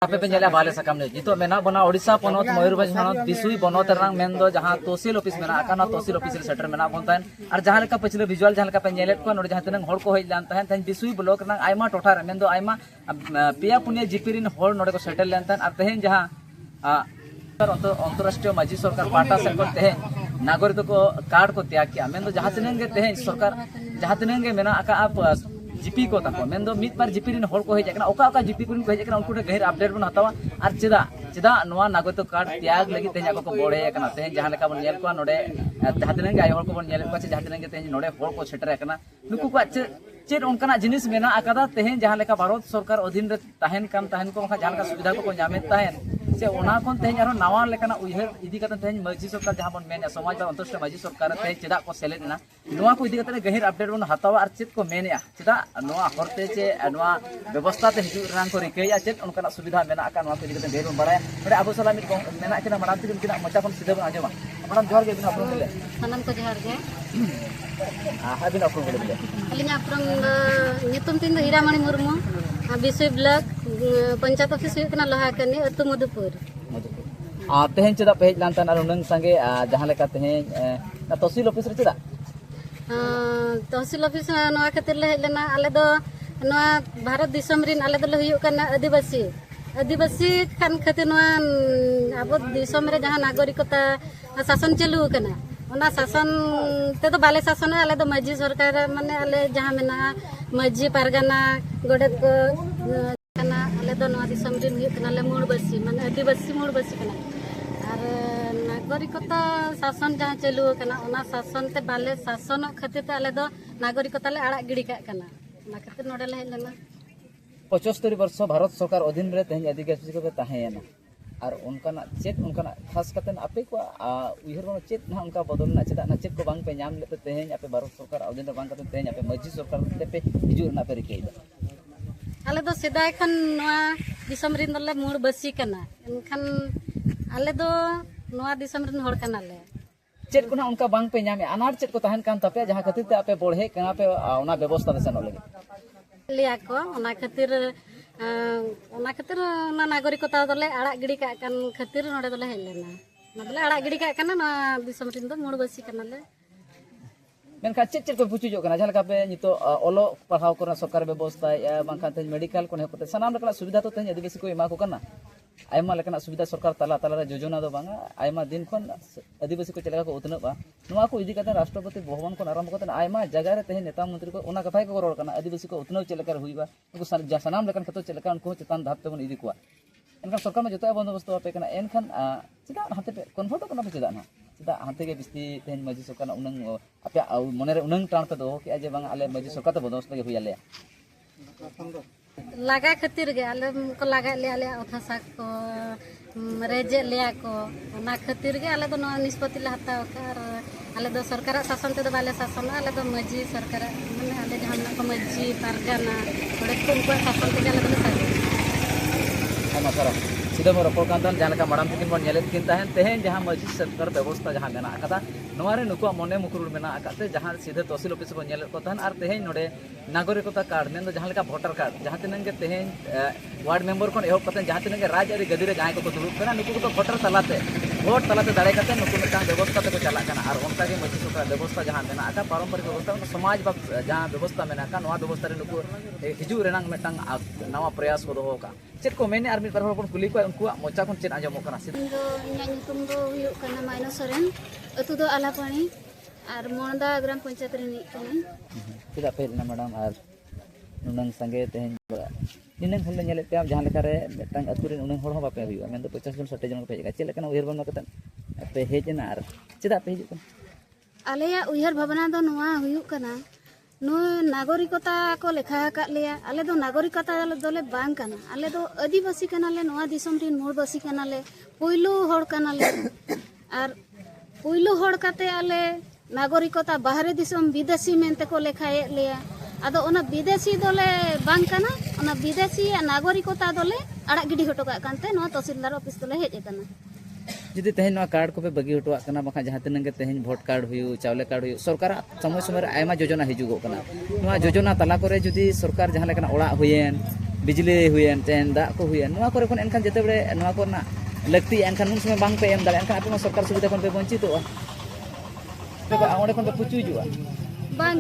पे पेंजेला बाले सकम ने जितो मेना बना ओडिशा पनोत मयूरभंज पनोत बिसुई बनोत रंग मेन दो जहां तहसील ऑफिस मेना आकाना तहसील ऑफिस सेटर मेना बनतान और जहां लेका पछले विजुअल जहां लेका पेंजेलेट को नोड जहां तनंग होड़ को होय लान ताहन तन बिसुई ब्लॉक रंग आयमा टोठा रे मेन दो आयमा पेया पुनिया जिपिरिन होड़ नोड को सेटल लान तान और तेहेन जहां अंतरराष्ट्रीय माजी सरकार पाटा से को तेहेन नागरिक को कार्ड को त्याग किया मेन दो जहां तनंग तेहेन सरकार जहां तनंग मेना आका आप जीपी को तको मेन दो मित बार जीपी रिन होड़ को हेज ओका ओका जीपी को हेज उनको गहिर अपडेट बन हतावा और चेदा नोआ नागरिक कार्ड त्याग लगी तेज को बड़े तेज जहां लेका बन नेल को नोडे जहां तिनंग आय होड़ को बन नेल को जहां तिनंग तेज नोडे होड़ को सेटर एकना नुकु को चेद उनकाना जिनिस मेना आकादा तेज जहां लेका भारत सरकार अधीन रे ताहेन को जहां का सुविधा को नामेत ताहेन से ओना कोन तेज आरो नवा लेकाना उयहर इदी कते तेज माजी सरकार जहां बन मेन समाज बार अंतरराष्ट्रीय माजी सरकार तेज चेदा को सेलेना नोआ को इदी कते गहिर अपडेट बन हतावा और चेद को मेनया चेदा नोआ हरते चे नोआ व्यवस्था ते हिजु रंग को रिकैया चेद उनकाना सुविधा मेना आका नोआ को इदी कते ढेर बन बाराय बड़े अबो सला मिट मेना केना मराम तिन किना मचा कोन सीधे बन आजमा मैडम जोहार के बिना अपरों ले सनम को जोहार के हां बिना अपरों ले अलिंग अपरों नितुम तीन दो हीरामणि मुर्मू बिसुई ब्लॉक पंचायत ऑफिस हुई लोहा कनी अतु मधुपुर तेहेन चेदा पे हेज लानतान और उनंग संगे जहां लेका तेहेन तहसील ऑफिस रे चेदा तहसील ऑफिस नवा खातिर ले हेज लेना आले दो नवा भारत दिसम रिन आले दो हुई कना आदिवासी खान खातिर नवा अब दिसम रे जहां नागरिकता शासन चालू कना ओना शासन ते तो बाले शासन आले दो माजी सरकार माने आले जहां मेना माजी पारगाना गोडेत को कना आले दो नवा दिसम रिन हुई कना ले मूलबासी माने आदिवासी मूलबासी कना और नागरिकता शासन जहां चालू कना ओना शासन ते बाले शासन खातिर ते आले दो नागरिकता ले आड़ा गिड़ी का कना ओना खातिर नोडे ले लेना 75 वर्ष भारत सरकार अधीन रे तेहेन आदिवासी को ताहेना और उनकाना चेत उनकाना खास कतन आपे को उयहर बनो चेत ना उनका बदलना चेदा ना चेत को बांग पे नाम लेते तेहेन आपे भारत सरकार अधीन रे बांग कतन तेहेन आपे माजी सरकार पे हिजु ना पे रिकेदा आले दो सेदाय खान नवा दिसम रिन दले मूड बसी कना एनखान आले दो नवा दिसम रिन होड़ कना ले चेत को ना उनका बांग पे नामे अनार चेत को ताहन कान तपे जहां खातिर ते आपे बढ़े कना पे ओना व्यवस्था दे सनो लगे लिया को ओना खातिर ना नागरिकता दले आड़ा गिड़ी का कान खातिर नोडे दले हेज लेना मतलब आड़ा गिड़ी का कना ना दिसम रिन दो मूड बसी कना ले मेनखा चेत को पुचु जो कना जहां लेका पे नितो ओलो पढ़ाव करना सरकार व्यवस्था या बांखा ते मेडिकल को हेपते सनाम लेका सुविधा तो तेज आदिवासी को एमा को कना आयमा लेकना सुविधा सरकार तला तला योजना दो बांगा आयमा दिन खन आदिवासी को चलेगा को उतना बा नोआ को इदी कते राष्ट्रपति भवन को आरंभ कते आयमा जगह रे तेज नेता मंत्री को ओना कथा को रोड कना आदिवासी को उतना चलेकर हुईबा उनको सनाम लेकन खतो चलेका उनको चेतन धाप पे बन इदी को एनका सरकार में जतो बंदोबस्त पे कना एनखान चेदा हाते पे कन्फर्ट कना पे चेदा ना चेदा हाते के बिस्ती तेज माजी सरकार उनंग आपे मने रे उनंग टाण पे दो के जे बांग आले माजी सरकार तो बंदोबस्त के हुइयाले लगा खातिर गे आले को लगा ले आले अथासा को रेजे लिया को ओना खातिर गे आले दो निष्पत्ति ले हताव कर आले दो सरकार शासन ते दो बाले शासन आले दो माजी सरकार माने आले जहां को माजी पारगाना थोड़े को शासन ते आले दो सागे आमा सरा सीधा मोर रपड़ कांतन जहां लेका मराम तिकिन बन नेलेत किन ताहेन तेहेन जहां माजी सरकार व्यवस्था जहां मेना आकादा नोवारे नुको मने मुकुरुल मेना आकाते जहां सीधे तहसील ऑफिस को नेलेत को ताहन और तेहेन नोडे नागरिकता कार्ड मेन दो जहां लेका वोटर कार्ड जहां तिनंग के तेहेन वार्ड मेंबर को एहब कते जहां तिनंग राज आरी गदी रे जहां को दुरुब कना नुको को वोटर तलाते वोट तलाते दाड़े कते नुको मिटा व्यवस्था ते को चला कना और उनका के माजी सरकार व्यवस्था जहां मेना आका पारंपरिक व्यवस्था समाज बाग जहां व्यवस्था मेना का नोआ व्यवस्था रे नुको हिजु रेनांग मेटांग नवा प्रयास को दोहो का चेत को मेने आर मिट बार होड़ कुली को उनको मोचा कोन चेत आजमो कना सिद दो न्याय दो हुयो कना माइनो सोरेन अतु दो आलापानी और मोंदा ग्राम पंचायत रे नि कनी चेदा पे ना मैडम और नुनंग संगे तेहेन निनंग हल नेले पे जहां लेका रे मेटांग अतु रे उनंग होड़ हो बापे हुयो मेन दो 50 जन 60 जन को पेज चेत लेकन उयहर बन कतन पे हेजना और चेदा पे हिजु आलेया उयहर भावना दो नवा हुयो कना नो नागरिकता को लेखा का लिया आले दो नागरिकता दोले बांग कना आले दो आदिवासी कनाले नवा दिसम रिन मूलबासी कनाले पुइलु होड़ कनाले और पुइलु होड़ काते आले नागरिकता बाहरे दिसम विदेशी मेनते को लेखाए लिया आदो ओना विदेशी दोले बांग कना ओना विदेशी नागरिकता दोले आड़ा गिडी हटो का कानते नवा तहसीलदार ऑफिस दोले हेज कना जुदी तेहेन नवा कार्ड को पे बगी हटवा कना बखा जहां तिनंग के तेहेन वोट कार्ड हुयु चावले कार्ड हुयु सरकार समय समय आयमा योजना हिजुगो कना नवा योजना तला करे जुदी सरकार जहां लेकना ओड़ा हुयेन बिजली हुएन तेन दा को हुएन नोआ करे कोन एनखान जते बड़े नोआ कोना लगती एनखान उन समय बांग पे एम दाले एनखान आपे सरकार सुविधा कोन पे वंचितोआ पे आउंडे कोन पे पुचु जुआ बांग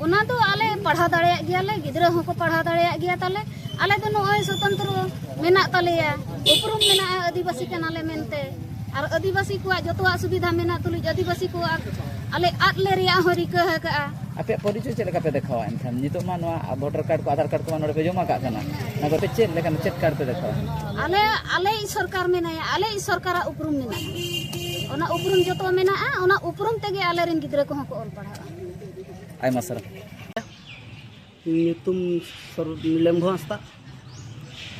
ओना तो आले पढ़ा दाड़े गया ले गिदरा हो को पढ़ा दाड़े गया ताले आले तो नोय स्वतंत्र मेना तालेया उपरुम मेना आदिवासी कनाले मेनते और आदिवासी को जतवा सुविधा मेना तुलि आदिवासी को आले आटले रिया हो रिका हका आपे परिचय चेक लेका पे देखावा एनखान नितो मा नोआ वोटर कार्ड को आधार कार्ड को नोडे पे जमा का कना ना को पे चेक लेका चेक कार्ड पे देखावा आले आले सरकार मेनाया आले सरकारा उपरुम मेना ओना उपरुम जतो मेना ओना उपरुम तेगे आले रिन गिदरा को को ऑल पढ़ा आई मासरा nyutum lembo hasta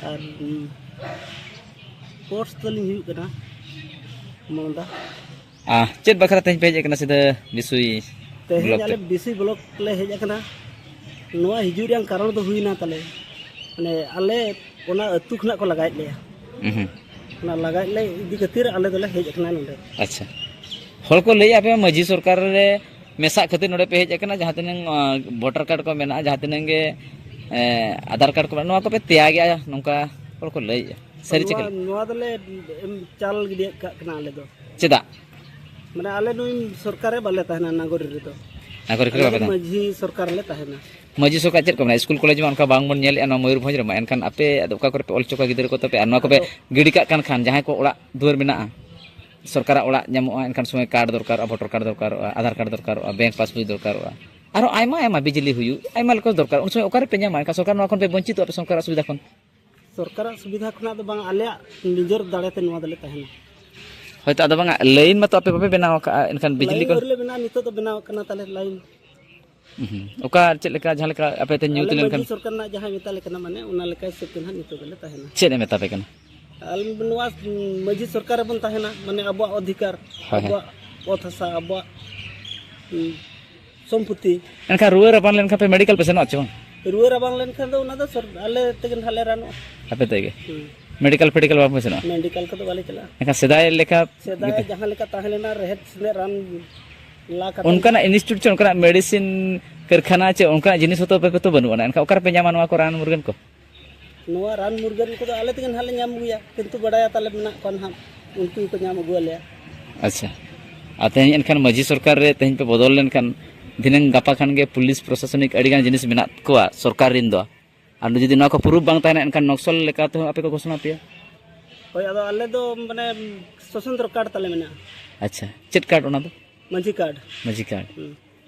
ar post teling hiu kana monda चेक बखरा तेज पे कना सिदा बिसुई tehnya ale bisi blok le heja kana noa hiju yang karon do huina tale mane ale ona atu khna ko lagai le na lagai le idi katir ale dole heja kana nonde अच्छा हल को लई आपे मजी सरकार रे मेसा खातिर नोडे पे हेज एकना जहां तने वोटर कार्ड को मेना जहां तने गे आधार कार्ड को नोआ को पे त्या गया नोका हल को लई सरी चेक noa dole chal gidi ka kana ale do चेदा mane ale noi सरकार रे बाले tahna nagori re to नागरिक रे बाबा maji सरकार ले tahna मजी सरकार चेक को ना स्कूल कॉलेज में उनका बांग बन नेल एना मयूरभंज रे मा एनखान आपे ओका करे पे ऑल चोका गिदर को तपे अनवा को पे गिडी का खान जहां को ओड़ा दुआर मेना सरकार ओड़ा ᱧᱟᱢᱚᱜᱼᱟ एनखान समय कार्ड दरकार वोटर कार्ड दरकार आधार कार्ड दरकार बैंक पासबुक दरकार आरो आयमा आयमा बिजली हुयु आयमा लको दरकार उन समय ओकारे पे ᱧᱟᱢᱟ एनखान सरकार नोआ कोन पे वंचित पे सरकार सुविधा कोन सरकार सुविधा खना तो बांग आले निजर दाड़े ते नोआ दले tahna होयतो आदो बांगा लाइन मतो आपे बापे बनाव का एनखान बिजली को ले बना नितो तो बनाव kana tale lain ओका चेक लेका जहां लेका आपे ते न्यूज लेनखान सरकार ना जहां मेता लेकना माने उना लेका सेतिन हा नितो दले tahna चेक मेता पे कना al नोआ मजी सरकार बन tahna माने अबो अधिकार अबो पथ हसा अबो सम्पत्ति एनखान रुआ रपान लेनखान पे मेडिकल पे सेनो अच्छा रुआ रबांग लेनखान दो उना दो आले तेगन हाले रानो आपे तेगे मेडिकल फेडिकल बाप सेनो मेडिकल को तो वाले चला एनखान सेदाय लेका सेदाय जहां लेका ताहलेना रहेत से रान ला का उनका इंस्टीट्यूट चे उनका मेडिसिन कारखाना चे उनका जिनिस होतो पे तो बनुआ एनखान ओकर पे ᱧᱟᱢᱟ नोआ को रान मुर्गन को नोआ रान मुर्गन को तो आले तेगन हाले ᱧᱟᱢ गुया किंतु बडाया ताले मेना कोन हम उनकी को ᱧᱟᱢ अगुआ ले अच्छा आते एनखान मजी सरकार रे तेन पे बदल लेनखान दिनंग गापा खान गे पुलिस प्रशासनिक अडिगान जिनिस मेना कोआ सरकार रिन दो आर जुदी नोआ को प्रूफ बांग ताना एनखान नक्सल लेका तो आपे को घोषणा पे होय आदो आले दो माने स्वतंत्र कार्ड ताले मेना अच्छा चेक कार्ड ओना दो मंजी कार्ड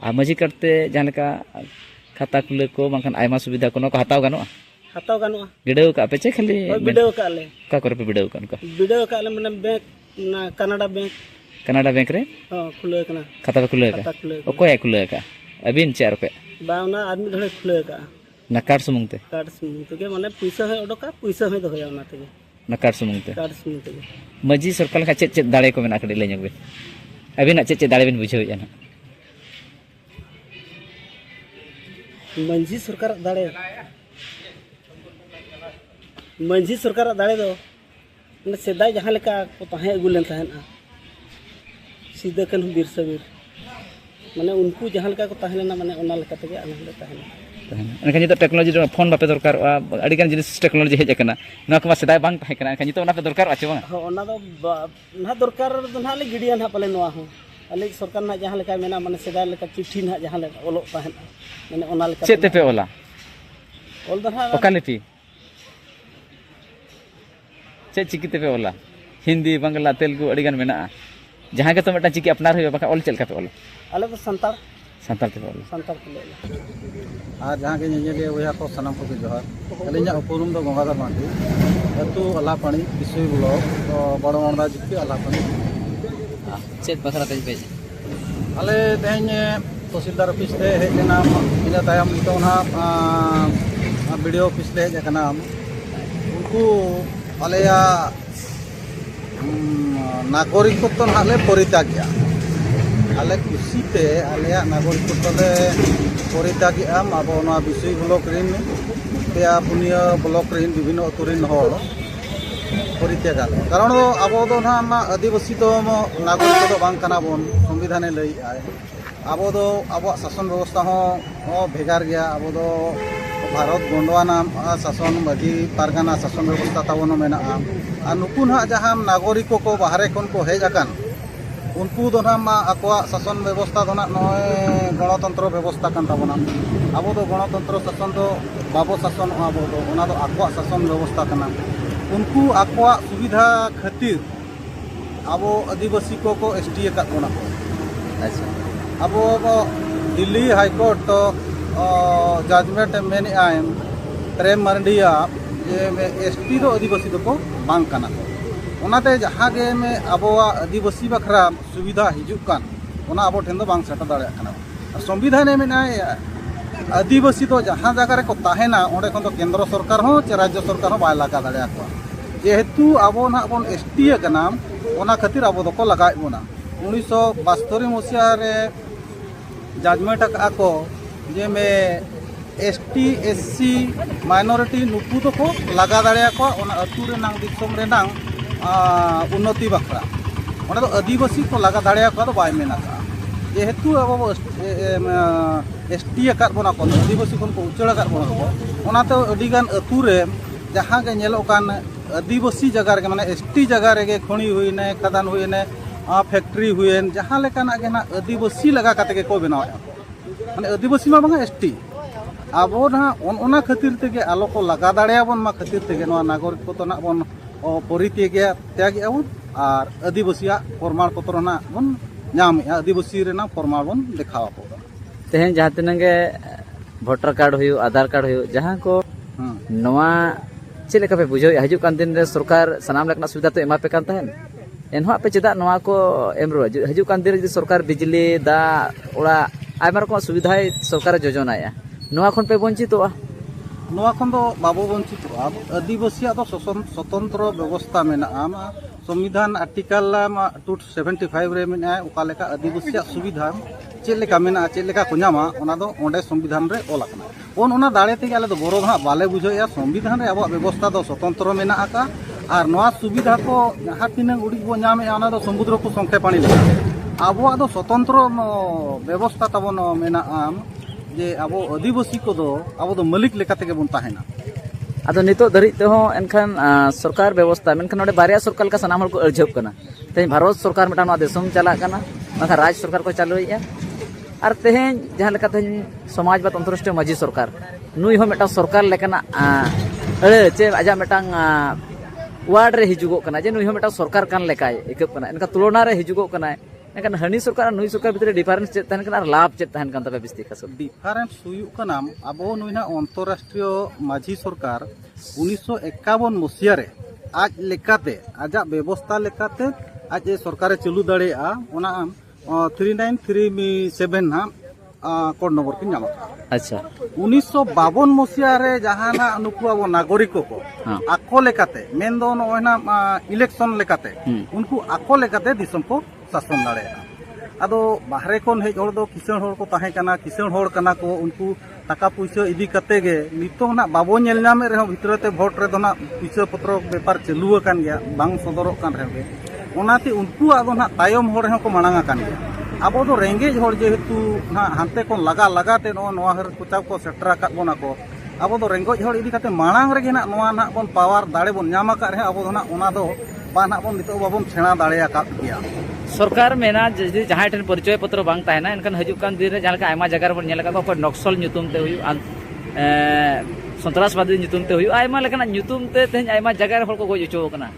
आ मजी कार्ड ते जहां लेका खाता खुले को बांखान आयमा सुविधा कोनो को हताव गानो हताव गानो गिडव का पे चे खाली बिडव का ले का करे पे बिडव का बिडव का ले माने बैंक ना कनाडा बैंक रे हां खुले कना खाता पे खुले का ओकोय खुले का अबिन चार पे बावना आदमी धड़े खुले का ना कार्ड सुमुंग ते के माने पैसा है ओडका पैसा है दोया ओना ते ना कार्ड सुमुंग ते मजी सरकार का चेक दाड़े को मेना कडी लेញबे अबिना चेक दाड़े बिन बुझाव या ना मंजी सरकार दाड़े दो ने सेदाय जहां लेका को ताहे अगुलेन ताहेना सीधा कन बिरसा बीर माने उनको जहां लेका को ताहेना माने ओना लेका तगे आले ताहेना एनखान नितो टेक्नोलॉजी फोन बापे दरकार अडिगान जिनिस टेक्नोलॉजी हेज कना ना को सेदाय बांग ताहे कना एनखान नितो ओना पे दरकार आछे बांग ओना दो ना दरकार दो ना ले गिडिया ना पाले नोआ हो आले सरकार ना जहां लेका मेना माने सेदाय लेका चिट्ठी ना जहां लेका ओलो ताहेना माने ओना लेका चेते पे ओला ओल दहा ओकालिपि चे चिकिते पे ओला हिंदी बांग्ला तेलुगु अडिगान मेना जहां के तो मेटा चिकी अपनार होय बाका ओल चेल का पे ओला आले तो संतार ते ओला संतार के ले और जहाँ के निजे वह को सनाम को जोहार अलिया उपरूम दो गंगाधर मांडी अतु अलापानी बिसुई ब्लॉक तो बड़मंडा जिक्की अलापानी चेत बखरा तेज पे अले तेज तहसीलदार ऑफिस ते हेजना इना तायम तो ना वीडियो ऑफिस ते हेजना उनको अलेया नागरिकत्व नाले परित्याग गया आले कुसीते आलेया नागरिकत्व ले परित्याग आम अब ना बिसुई ब्लॉक रिन पेया पुनिया ब्लॉक रिन विभिन्न अतुरिन हर परित्याग कारण अब ना आदिवासी तो नागरिक तो बांग कना बन संविधान लई अब शासन व्यवस्था हो भेगार गया अब भारत गोंडवाना शासन माझी पारगाना शासन व्यवस्था ताबन मेना और नुकु ना जहाँ नागरिक को बाहरे खन को हेज आकान उनको दो ना आकोआ शासन व्यवस्था दो ना नय गणतंत्र व्यवस्था कान ताबना अब तो गणतंत्र शासन तो बाबो शासन अब तो ओना दो आकोआ शासन व्यवस्था काना उनको आकोआ सुविधा खातिर अब आदिवासी को एसटी का बोना अच्छा अब दिल्ली हाईकोर्ट तो जजमेंट मेने आयम प्रेम मारंडिया जे एसटी दो आदिवासी को बांग काना ओनाते जहाँ गे में अब आदिवासी बखरा सुविधा हिजुक कान ओना अब ठेन दो बांग सेटा दाड़े काना संविधान में आदिवासी तो जहाँ जगह रे को ताहेना ओंडे खन तो केंद्र सरकार हो चे राज्य सरकार हो बाय लगा दाड़े को जेहेतु अब ना बन एसटी काना ओना खातिर अब दो को लगाए बोना 1972 मसीहा रे जजमेंट को जे में एसटी एससी माइनॉरिटी नुकु तो को लगा दाड़े को ओना अतु रे नांग दिसम रे नांग उन्नति बखरा ओना तो आदिवासी को लगा दाड़े को तो बाय मेना जेहेतु अब एसटी का बोना को आदिवासी को उचड़ का बोना को ओना तो अडिगान अतु रे जहाँ के नेलो कान आदिवासी जगह रे माने एसटी जगह रे खणी हुईने खदान हुईने फैक्ट्री हुए जहाँ लेकाना के ना आदिवासी लगा काते के को बनावा माने आदिवासी मा बांगा एसटी अब ना ओना खातिर तेगे आलो को लगा दाड़ेयाबन मा खातिर तेगे नवा नागरिक को तो ना बन परिते गया त्यागे आबन और आदिवासिया प्रमाण पत्र ना बन नाम आदिवासी रे ना प्रमाण बन देखावा को तेहन जहाँ तिनगे वोटर कार्ड हुई आधार कार्ड हुई जहाँ को नवा चेक पे बुझे हजूक दिन रे सरकार सनाम लेकना सुविधा तो एमा पे कान तहन एनहो पे चेदा नवा को एम रो हजूक दिन रे सरकार बिजली दा ओड़ा आयमा रकम सुविधा सरकार योजनाया नवा खन पे वंचितोआ नवा खन दो बाबू वंचित आदिवासिया तो स्वतंत्र व्यवस्था मेना संविधान आर्टिकल 275 रे मेना ओका लेका आदिवासिया सुविधा चेलेका मेना चेलेका को नामा ओना दो ओंडे संविधान रे ओला कना ओना दाड़े तेगे आले दो बोरो हा बाले बुझोया संविधान रे अब व्यवस्था दो स्वतंत्र मेना आका और नवा सुविधा को जहाँ तीन उड़ी बो नामे ओना दो समुद्र को संखे पानी लेका अब दो स्वतंत्र व्यवस्था तबन मेना जे अब आदिवासी को दो अब दो मालिक लेका तेगे बन ताहेना आदो नितो धरी ते हो एनखान सरकार व्यवस्था मेनखान नोडे बारिया सरकार का सनाम को अर्जब कना तेज भारत सरकार मेटा नवा देशम चला कना माखा राज्य सरकार को चालुया और तेहें जहाँ लेका तेहें समाजवाद अंतरराष्ट्रीय माझी सरकार नुई हो मेटा सरकार लेकाना चे आजा मेटांग वार्ड रे हिजुगो कना जे नुई हो मेटा सरकार कान लेकाय एकप कना इनका तुलना रे हिजुगो कना एनखान हनी सरकार नुई सरकार भितर डिफरेंस चेत तहन कना लाभ चेत तहन कान तबे बिस्ती का सब डिफरेंस हुयुक कना अब नुईना अंतरराष्ट्रीय माझी सरकार 1951 मसीहा रे आज लेकाते आजा व्यवस्था लेकाते आज ए सरकार चालू दाड़ेया ओना 3937 ना कोड नंबर की नाम अच्छा 1952 मसीहा रे जहाँ ना नुकु अब नागरिक को आको लेकाते मेन दो ना इलेक्शन लेकाते उनको आको लेकाते दिसम को शासन दाड़ेया आदो बाहरे कोन हेज होड़ दो किसान होड़ को ताहे कना किसान होड़ कना को उनको टाका पैसा इदी कते गे नितो ना बाबो नेल नामे रे भितरते वोट रे दो ना पैसा पत्र व्यापार चालू कान गया बांग सदरक कान रे ओनाते उनको आदो ना तायम होड़ को मांगा कान गया अब दो रेंगेज होड़ जेहेतु ना हानते को लगा लगाते नोआ हर कुचाव को सेटरा का बोना को अब दो रेंगेज होड़ इदी कते मांग रे ना नोआ ना बन पावर दाड़े बन नामा का रे अब दो ना ओना दो बा ना बन नितो बाबन सेना दाड़ेया का गया सरकार मेना जदि जहाँ ठेन परिचय पत्र बांग ताहेना एनखान हजूक कान दिन रे जहाँ लेका आयमा जगह रे बन नेल का नक्सल ᱧᱩᱛᱩᱢ ते हुई सन्त्रासवादी ᱧᱩᱛᱩᱢ ते हुई आयमा लेकाना ᱧᱩᱛᱩᱢ ते तेज आयमा जगह रे हर को गोज उचो कना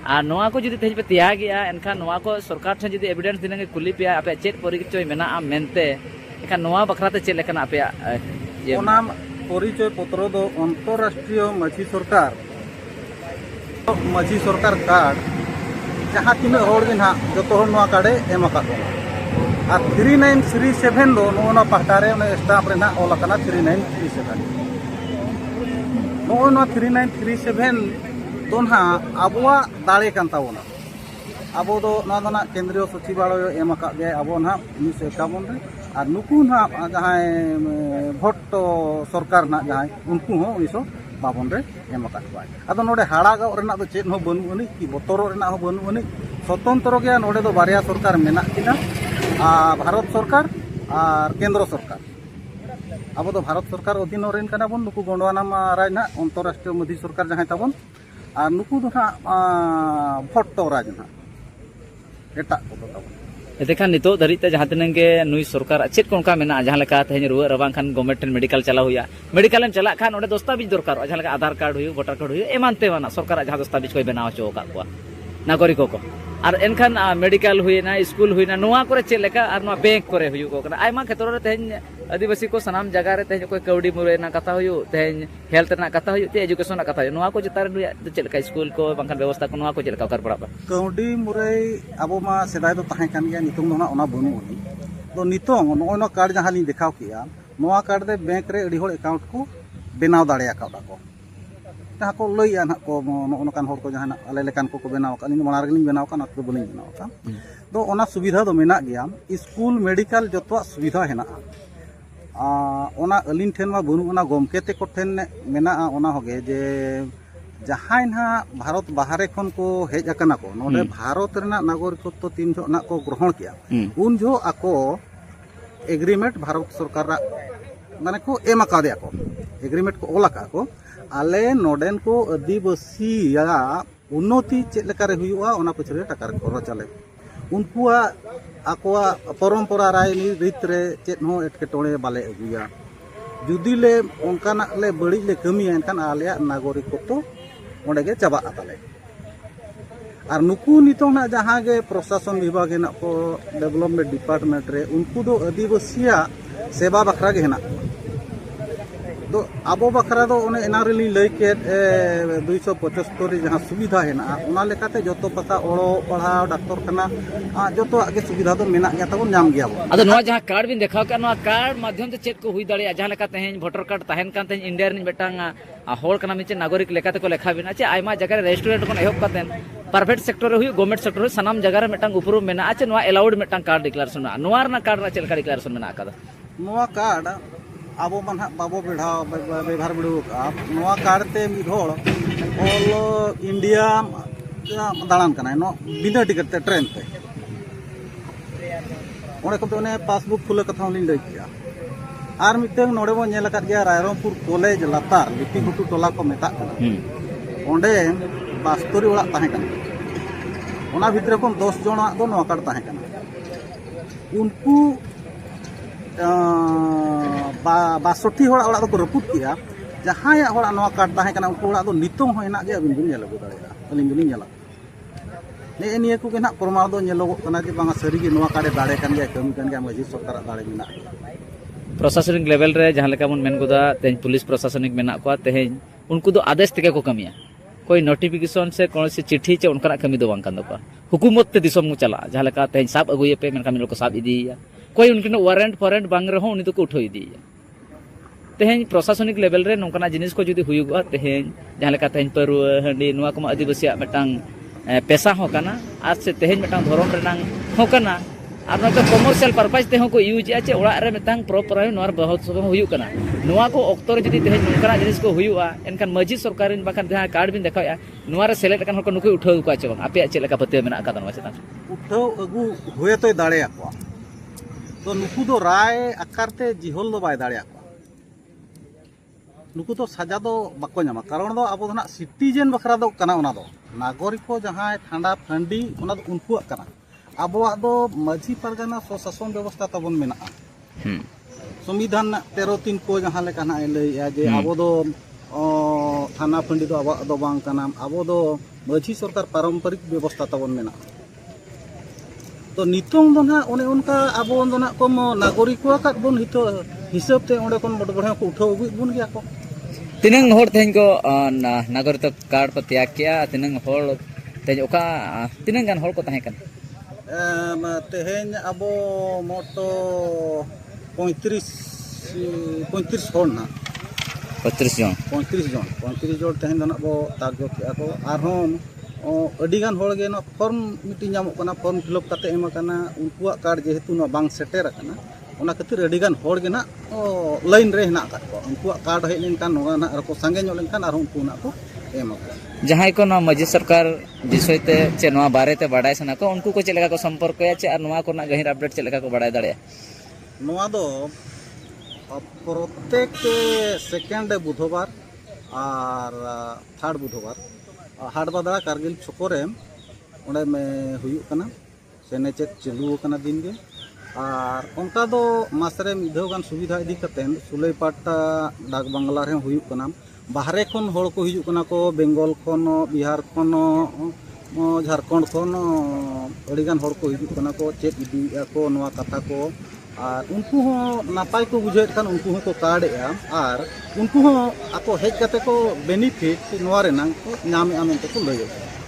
आ नोआ को जदि तेज पे तिया गया एनखान नोआ को सरकार ठेन जदि एविडेंस दिन के कुली पे आपे चेत परिचय मेना मेनते एनखान नोआ बखराते चेत लेकाना आपे ओना परिचय पत्र दो अंतरराष्ट्रीय माझी सरकार कार्ड जहाँ तीन होड़ गे ना जो नोआ कार्डे एम और 3937 दो नोना पहटा रे स्टाफ रे ना ओल कना 3937 नोना 3937 तो ना आबुआ दाड़े कान ताबोना अब दो ना केंद्रीय सचिवालय एम गे अब ना 1951 रे और नुकु ना जहाँ भोट सरकार ना जहाँ उनको 1952 रे एम अद नोडे हाड़ागाव रेना दो चेत हो बनू अनी कि बतर रेना हो बनू अनी स्वतंत्र गया नोडे दो बारिया सरकार मेना किना भारत सरकार और केंद्र सरकार अब तो भारत सरकार अधीन रेन कना बन नुकु गोंडवानाम राज ना अंतरराष्ट्रीय मोदी सरकार जहां ताबन और नुकु दो ना भट्टो राज ना एटा को ताबन देखा नितो धरिते जहाँ तक के नुई सरकार चेक को उनका मेना जहाँ लेका तेज रुआ रबांग खान गवर्नमेंट मेडिकल चला हुआ मेडिकल चला खान ओडे दस्तावेज दरकार जहाँ लेका आधार कार्ड हुई वोटर कार्ड हुई एमान तेवाना सरकार जहाँ दस्तावेज को बनाव चो का नागरिकों को और एनखान मेडिकल हुईना स्कूल हुईना नोआ करे चेक लेका और नोआ बैंक करे हुई को आयमा क्षेत्र रे तेज आदिवासी को सनाम जगह रे तेज कोई कौड़ी मुरे ना कथा हुई तेज हेल्थ ना कथा हुई ते एजुकेशन ना कथा हुई नोआ को चितार चेक लेका स्कूल को बांखान व्यवस्था को नोआ को चेक लेका कर पड़ा कौड़ी मुरे अब मा सेदाय दो ताहें कान गया नितुंग दो ना ओना बनु तो नितुंग नोना कार्ड जहाँ लिंग देखाव किया नोआ कार्ड दे बैंक रे अड़ी होड़ अकाउंट को बनाव दाड़े अकाउंट को जहाँ को लैया ना को नोकान होड़ को जहाँ आले लेकान को बनाव का माना रेलिंग बनाव का तो बलिंग बनाव का तो ओना सुविधा दो मेना गया स्कूल मेडिकल जतवा सुविधा हेना ओना अलिन ठेन मा बनु ओना गोमके ते को ठेन मेना ओना होगे जे जहाँ ना भारत बाहरे खन को हेज अकना को नोडे भारत रेना नागरिकत्व तीन जो ना को ग्रहण किया उन जो आको एग्रीमेंट भारत सरकार माने को एम अकादे को एग्रीमेंट को ओला को आले नोडेन को आदिवासी या उन्नति चेक लेका रे हुआ ओना पछरे टाका खरच आले उनकुआ आकोआ परंपरा राय रीत रे चेक हो एटकेटोड़े बाले अगुया जुदी ले ओनकाना ले बड़ी ले कमी एनकान आले नागरिकत्व ओंडे गे चाबा ताले और नुकु नितो ना जहाँ गे प्रशासन विभाग हेना को डेवलपमेंट डिपार्टमेंट रे उनको दो आदिवासिया सेवा बखरा गे हेना तो आबो बखरा दो ओने एनारेली लई के 275 जहाँ सुविधा हेना ओना लेकाते जतो पता ओड़ो पढ़ाव डॉक्टर खाना जतो आगे सुविधा दो मेना गया तबो नाम गया बो अदो नोआ जहाँ कार्ड बिन देखाव का नोआ कार्ड माध्यम से चेक को हुई दाड़े जहाँ लेका तेज वोटर कार्ड तहन कान तेज इंडिया रे बेटांग होड़ कना मिचे नागरिक लेकाते को लेखा बिना चे आयमा जगह रेस्टोरेंट को एहब कातेन प्राइवेट सेक्टर रे हुई गवर्नमेंट सेक्टर रे सनाम जगह रे मेटांग उपरू मेना चे नोआ अलाउड मेटांग कार्ड डिक्लेरेशन ना नोआ रना कार्ड रा चेलका डिक्लेरेशन मेना का नोआ कार्ड आबो मन बाबो बेढ़ा व्यवहार बिड़ू नोआ कार्ड ते मिद होड़ ऑल इंडिया दाड़ान कना नो बिना टिकट ते ट्रेन ते ओने को ने पासबुक खुले कथा लिन लई किया आर मिटेंग नोडे बो नेल का गया रायरंगपुर कॉलेज लातार लिपि गुटू टोला को मेता ओंडे 72 ओड़ा ताहे कना ओना भितरे को 10 जणा दो नोआ कार्ड ताहे कना उनको 62 होड़ा ओड़ा को रपुट किया जहाँ होड़ा नोआ कार्ड ताहे कना उनको ओड़ा दो नितों हो हेना गे अबिन बिन नेल अगु दाड़ेया अलिंग बिन नेला ने निया को ना प्रमाण दो नेलोगो कना जे बांगा सरी गे नोआ कार्ड दाड़े कन गया कमी कन गया मजी सरकार दाड़े मेना प्रशासनिक लेवल रे जहाँ लेका बन मेन गोदा तेज पुलिस प्रशासनिक मेना को तेज उनको दो आदेश तक को कमिया कोई नोटिफिकेशन से कौन सी चिट्ठी चे उनका कमी दो बांग दो हुकूमत ते दिसम चला जहाँ लेका तेज साब अगुए पे मेनका मिलो को साब इदिया कोई उनके वारंट फॉरेंट बांग रहो उनी तो को उठो इदिया तेज प्रशासनिक लेवल रे नोंकना जिनिस को जुदी हुयुगा तेज जहाँ लेका तेज परुआ हंडी नुआ को आदिवासी मेटांग पेशा हो कना आज से तेज मेटांग धरम रेनांग हो कना और नोके कमर्शियल पर्पज ते को यूज चे ओड़ा रे मेटांग प्रोपर नोर बहुत सब हुयु कना नोआ को ऑक्टर जुदी तेज नोंकना जिनिस को हुयुआ एनखान मजी सरकार बाखान जहाँ कार्ड बिन देखाया नोआ रे सेलेक्ट कन को नुके उठाव को आचे आपे चे लेका पते मेना का नोआ सेता उठाव अगु होय तो दाड़ेया को तो नुकु दो राय आकारते जिहल दो बाय दाड़ेया को नुकु तो सजा दो बाको नामा कारण दो अब ना सिटीजन बखरा दो कना ओना दो नागरिक को जहाँ ठंडा फंडी ओना दो उनको कना अबवा दो माझी परगना स्वशासन व्यवस्था तबन मेना संविधान 13(3) को जहाँ लेका ना लैया जे अब दो थाना फंडी दो अब दो बांग कना अब दो माझी सरकार पारंपरिक व्यवस्था तबन मेना तो नितों दो ना ओने उनका अब दो ना कम नागरिक को का बन हितो हिसाब ते ओंडे कोन बड़ को उठाव अगु बन गया को तिनंग होड़ तेज को नागरिक कार्ड पर त्याग किया तिनंग होड़ तेज ओका तिनंग गान होड़ को ताहे कन तेहेन अब मोटो 35 होड़ ना 35 जन 35 जन तेहेन दो ना बो तागो किया को आरहोम अडिगान होड़ गे ना फॉर्म मिटी नामो कना फॉर्म फिलअप काते एम कना उनकुआ कार्ड जेहेतु ना बांग सेटेर कना ओना खातिर अडिगान होड़ गे ना लाइन रे हेना का को उनकुआ कार्ड हे लेन कान नोगा ना को संगे नो लेन कान आर उनको ना को एम को जहाँ को ना मजी सरकार विषयते चे नोआ बारेते बाडाय सना को उनको को चलेगा को संपर्क या चे और नोआ को ना गहिर अपडेट चलेगा को बाडाय दाड़े नोआ दो प्रत्येक सेकेंड बुधवार और थर्ड बुधवार हाट बादड़ा कारगिल छकोरे ओंडे में हुयुग कना सेनेचेक चालू कना दिन गे और उनका दो मासरे मिधव गान सुविधा इदी कतेन सुलैपाटा डाक बांग्ला रे हुयुग कना बाहरे खन होड़ को हिजुग कना को बेंगल खन बिहार खन झारखंड खन अड़ीगान होड़ को हिजुग कना को चेक इदी को नवा कथा को और उनको नापाय को बुझे खान उनको को कार्डा और उनको आको हेज कते को बेनिफिट नवा रेना को नामे आमेंते को लय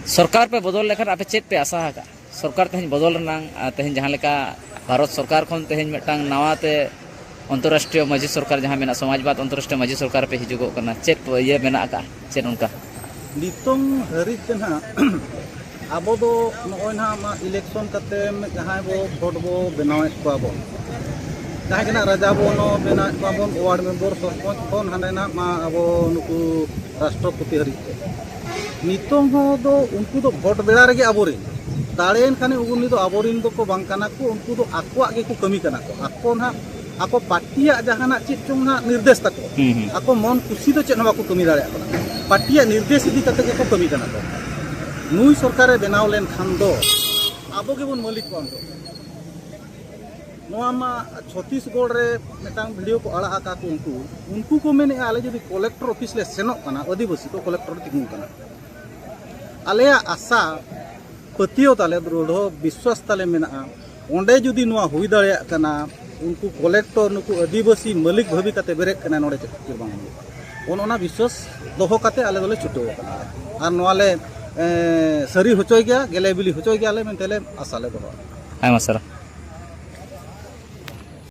सरकार पे बदल लेखन आपे चेत पे आशा है सरकार तेहन बदल रना तेहन जहाँ लेका भारत सरकार खन तेहन मिटांग नवाते अंतरराष्ट्रीय माजी सरकार जहाँ मेना समाजवाद अंतरराष्ट्रीय माजी सरकार पे हिजुगो कना चेत ये मेना का चेत उनका नितों हरी ना अब दो नॉय ना मा इलेक्शन कते जहाँ बो भोट बो बनावे को जहाँ के ना राजा बो बेना को वार्ड मेंबर सरपंच खन हाने ना मा अब नुकु राष्ट्रपति हरी नितों दो उनको दो भोट बेड़ा रे आबोरिन दाड़ेन खाने उगुनी दो आबोरिन दो को बांग कना को उनको दो आकोआ गे को कमी कना को आको ना आको पार्टिया जहाना चेत चों ना निर्देश तको आको मन खुशी दो चेत ना को कमी दाड़े पार्टिया निर्देश इदी कते को कमी कना को नुई सरकारे बनाव लेन खान दो आबो गेबन मालिक को दो नोआ मा छत्तीसगढ़ रे मेटांग वीडियो को अड़ा आका को उनको को मेने आले जदी कलेक्टर ऑफिस ले सेनो कना आदिवासी को कलेक्टर तिगुन कना आले आशा पतियो ताले दृढ़ विश्वास ताले मेना ओंडे जुदी नोआ हुई दाड़े कना उनको कलेक्टर नुकु आदिवासी मालिक भाभी कते बेरे कना नोडे चक्कर बांग ओना विश्वास दोहो कते आले दोले छुटो कना और नोआले सरी होचोय गया गेले बिली होचोय गया आले मेनतेले आशा ले दोहो आयमा सर